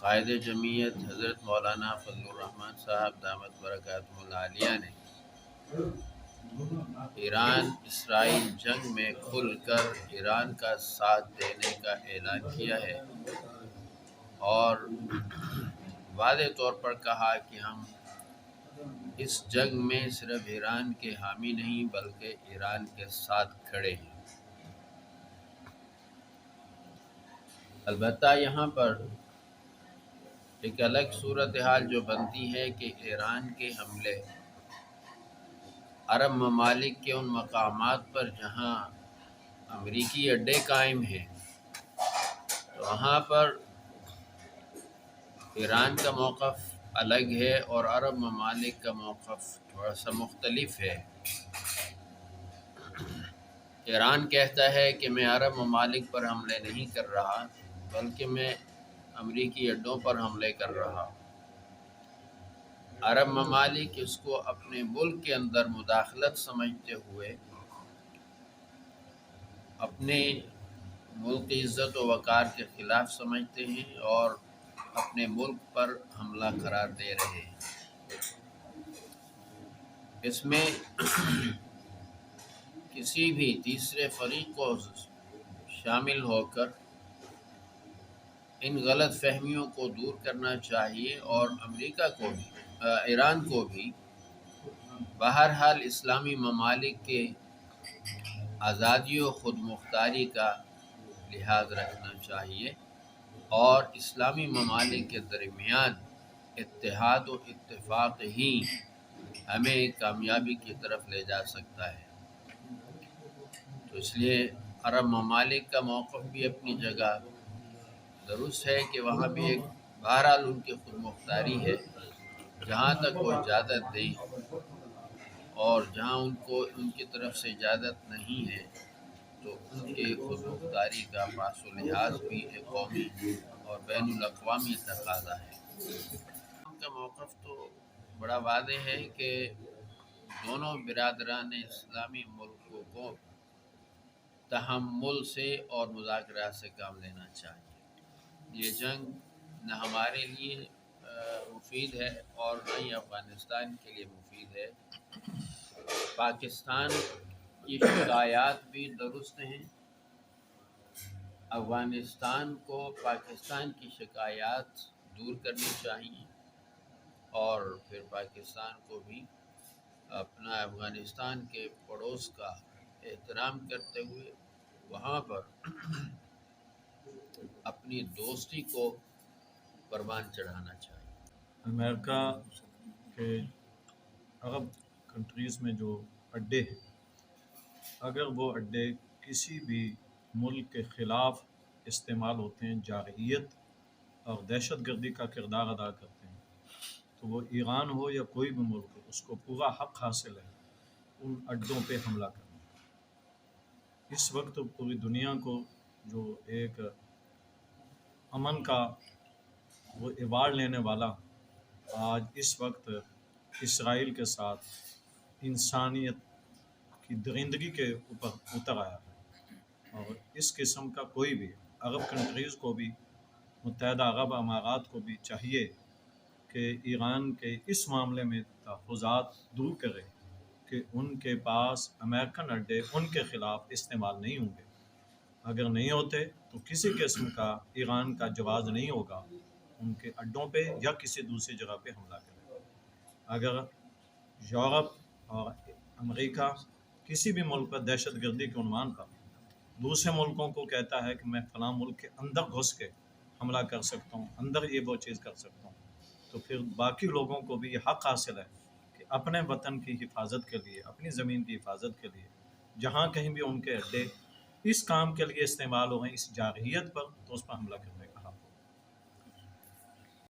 قائد جمعیت حضرت مولانا فضل الرحمن صاحب دامت برکاتہ العالیہ نے ایران اسرائیل جنگ میں کھل کر ایران کا ساتھ دینے کا اعلان کیا ہے اور واضح طور پر کہا کہ ہم اس جنگ میں صرف ایران کے حامی نہیں بلکہ ایران کے ساتھ کھڑے ہیں۔ البتہ یہاں پر ایک الگ صورتحال جو بنتی ہے کہ ایران کے حملے عرب ممالک کے ان مقامات پر جہاں امریکی اڈے قائم ہیں تو وہاں پر ایران کا موقف الگ ہے اور عرب ممالک کا موقف تھوڑا سا مختلف ہے۔ ایران کہتا ہے کہ میں عرب ممالک پر حملے نہیں کر رہا بلکہ میں امریکی اڈوں پر حملے کر رہا ہوں۔ عرب ممالک اس کو اپنے ملک کے اندر مداخلت سمجھتے ہوئے اپنے ملک کی عزت و وقار کے خلاف سمجھتے ہیں اور اپنے ملک پر حملہ قرار دے رہے ہیں۔ اس میں کسی بھی تیسرے فریق کو شامل ہو کر ان غلط فہمیوں کو دور کرنا چاہیے اور امریکہ کو بھی ایران کو بھی بہرحال اسلامی ممالک کے آزادی و خود مختاری کا لحاظ رکھنا چاہیے اور اسلامی ممالک کے درمیان اتحاد و اتفاق ہی ہمیں کامیابی کی طرف لے جا سکتا ہے۔ تو اس لیے عرب ممالک کا موقف بھی اپنی جگہ درست ہے کہ وہاں بھی ایک بہرحال ان کی خود مختاری ہے، جہاں تک وہ اجازت دیں اور جہاں ان کی طرف سے اجازت نہیں ہے تو ان کے خود مختاری کا پاس و لحاظ بھی ایک قومی اور بین الاقوامی تقاضا ہے۔ ان کا موقف تو بڑا واضح ہے کہ دونوں برادران اسلامی ملکوں کو تحمل سے اور مذاکرات سے کام لینا چاہیے۔ یہ جنگ نہ ہمارے لیے مفید ہے اور نہ ہی افغانستان کے لیے مفید ہے۔ پاکستان کی شکایات بھی درست ہیں، افغانستان کو پاکستان کی شکایات دور کرنی چاہیے اور پھر پاکستان کو بھی اپنا افغانستان کے پڑوس کا احترام کرتے ہوئے وہاں پر اپنی دوستی کو پروان چڑھانا چاہیے۔ امریکہ کے عرب کنٹریز میں جو اڈے ہیں، اگر وہ اڈے کسی بھی ملک کے خلاف استعمال ہوتے ہیں، جارحیت اور دہشت گردی کا کردار ادا کرتے ہیں، تو وہ ایران ہو یا کوئی بھی ملک ہو، اس کو پورا حق حاصل ہے ان اڈوں پہ حملہ کرنے۔ اس وقت پوری دنیا کو جو ایک امن کا وہ ایوارڈ لینے والا آج اس وقت اسرائیل کے ساتھ انسانیت کی درندگی کے اوپر اتر آیا ہے، اور اس قسم کا کوئی بھی عرب کنٹریز کو بھی، متحدہ عرب امارات کو بھی چاہیے کہ ایران کے اس معاملے میں تحفظات دور کرے کہ ان کے پاس امریکن اڈے ان کے خلاف استعمال نہیں ہوں گے۔ اگر نہیں ہوتے تو کسی قسم کا ایران کا جواز نہیں ہوگا ان کے اڈوں پہ یا کسی دوسری جگہ پہ حملہ کرے۔ اگر یورپ اور امریکہ کسی بھی ملک پر دہشت گردی کے عنوان پر دوسرے ملکوں کو کہتا ہے کہ میں فلاں ملک کے اندر گھس کے حملہ کر سکتا ہوں، اندر یہ وہ چیز کر سکتا ہوں، تو پھر باقی لوگوں کو بھی یہ حق حاصل ہے کہ اپنے وطن کی حفاظت کے لیے، اپنی زمین کی حفاظت کے لیے جہاں کہیں بھی ان کے اڈے اس کام کے لیے استعمال ہو رہے ہیں، اس جارحیت پر، تو اس پر حملہ کرنے کا